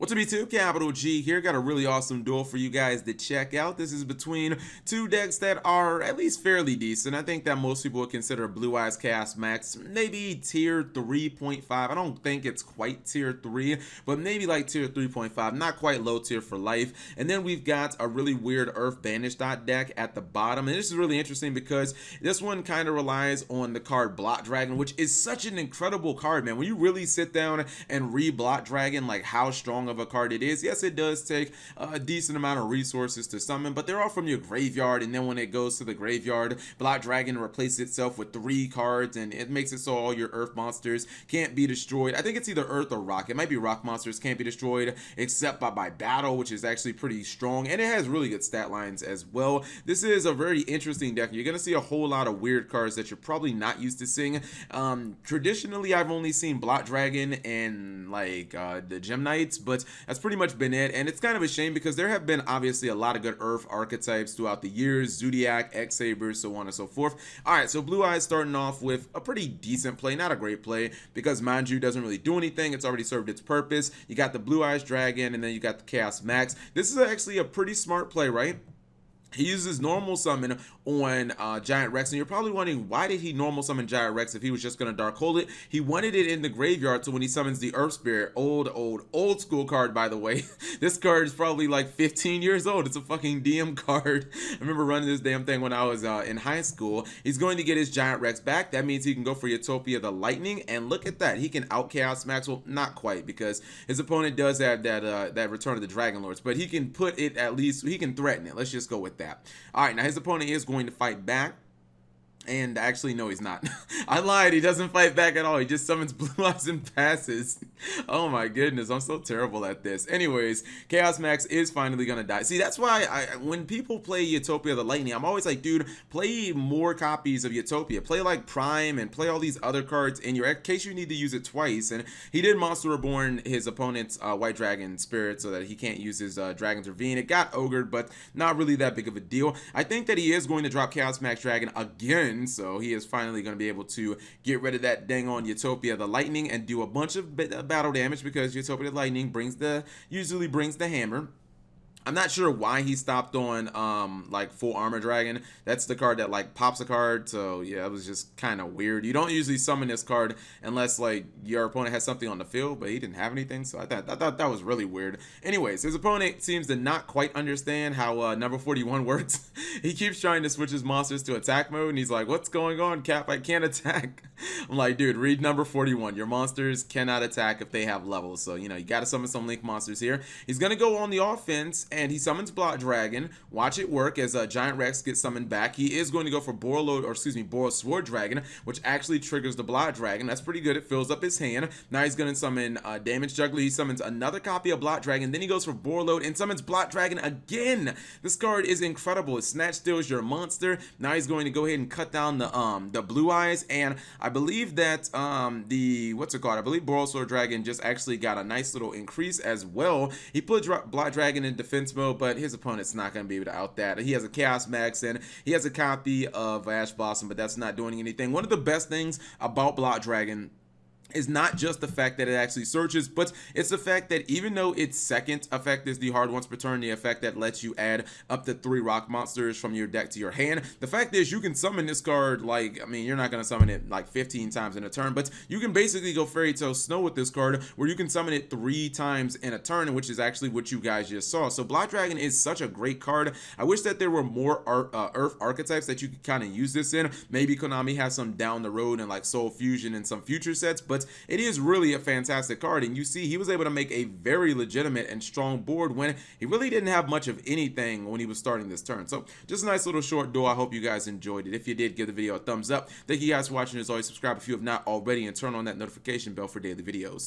What's up, YouTube? Capital G here. Got a really awesome duel for you guys to check out. This is between two decks that are at least fairly decent. I think that most people would consider Blue Eyes Chaos Max maybe tier 3.5. I don't think it's quite tier 3, but maybe like tier 3.5. Not quite low tier for life. And then we've got a really weird Earth Banish dot deck at the bottom. And this is really interesting because this one kind of relies on the card Blot Dragon, which is such an incredible card, man. When you really sit down and read Blot Dragon, like how strong of a card it is. Yes, it does take a decent amount of resources to summon, but they're all from your graveyard, and then when it goes to the graveyard, Blot Dragon replaces itself with 3 cards, and it makes it so all your earth monsters can't be destroyed. I think it's either earth or rock. It might be rock monsters can't be destroyed except by battle, which is actually pretty strong, and it has really good stat lines as well. This is a very interesting deck. You're going to see a whole lot of weird cards that you're probably not used to seeing. Traditionally, I've only seen Blot Dragon and like the Gem Knights, but that's pretty much been it. And it's kind of a shame because there have been obviously a lot of good Earth archetypes throughout the years: Zodiac, X-Sabers, so on and so forth. All right, so Blue Eyes starting off with a pretty decent play, not a great play, because Manju doesn't really do anything. It's already served its purpose. You got the Blue Eyes Dragon, and then you got the Chaos Max. This is actually a pretty smart play, right? He uses normal summon on Giant Rex, and you're probably wondering, why did he normal summon Giant Rex if he was just going to Dark Hold it? He wanted it in the graveyard, so when he summons the Earth Spirit, old school card, by the way. This card is probably like 15 years old. It's a fucking DM card. I remember running this damn thing when I was in high school. He's going to get his Giant Rex back. That means he can go for Utopia the Lightning, and look at that. He can out Chaos Max. Well, not quite, because his opponent does have that Return of the Dragon Lords, but he can put it, at least he can threaten it. Let's just go with that. All right, now his opponent is going to fight back. And actually, no, he's not. I lied. He doesn't fight back at all. He just summons Blue Eyes and passes. Oh my goodness, I'm so terrible at this. Anyways, Chaos Max is finally gonna die. See, that's why when people play Utopia the Lightning, I'm always like, dude, play more copies of Utopia. Play like Prime and play all these other cards in your, in case you need to use it twice. And he did Monster Reborn his opponent's White Dragon Spirit so that he can't use his Dragon's Ravine. It got ogred, but not really that big of a deal. I think that he is going to drop Chaos Max Dragon again. So he is finally going to be able to get rid of that dang on Utopia the Lightning and do a bunch of battle damage, because Utopia the Lightning usually brings the hammer. I'm not sure why he stopped on like Full Armor Dragon. That's the card that like pops a card. So yeah, it was just kind of weird. You don't usually summon this card unless like your opponent has something on the field, but he didn't have anything. So I thought that was really weird. Anyways, his opponent seems to not quite understand how number 41 works. He keeps trying to switch his monsters to attack mode, and he's like, "What's going on, Cap? I can't attack." I'm like, dude, read number 41. Your monsters cannot attack if they have levels. So you know, you got to summon some Link monsters here. He's gonna go on the offense, and he summons Blot Dragon. Watch it work as Giant Rex gets summoned back. He is going to go for Boros Sword Dragon, which actually triggers the Blot Dragon. That's pretty good. It fills up his hand. Now he's going to summon Damage Juggler. He summons another copy of Blot Dragon. Then he goes for Borload and summons Blot Dragon again. This card is incredible. It snatch steals your monster. Now he's going to go ahead and cut down the Blue Eyes, and I believe that what's it called? I believe Boros Sword Dragon just actually got a nice little increase as well. He put Blot Dragon in defense mode, but his opponent's not going to be able to out that. He has a Chaos Max, and he has a copy of Ash Blossom, but that's not doing anything. One of the best things about Blot Dragon is not just the fact that it actually searches, but it's the fact that even though its second effect is the hard once per turn, the effect that lets you add up to 3 rock monsters from your deck to your hand, the fact is you can summon this card, like, I mean, you're not going to summon it like 15 times in a turn, but you can basically go Fairy Tale Snow with this card, where you can summon it 3 times in a turn, which is actually what you guys just saw. So Blot Dragon is such a great card. I wish that there were more Earth archetypes that you could kind of use this in. Maybe Konami has some down the road and like Soul Fusion and some future sets, but it is really a fantastic card. And you see, he was able to make a very legitimate and strong board when he really didn't have much of anything when he was starting this turn. So just a nice little short duel. I hope you guys enjoyed it. If you did, give the video a thumbs up. Thank you guys for watching. As always, subscribe if you have not already, and turn on that notification bell for daily videos.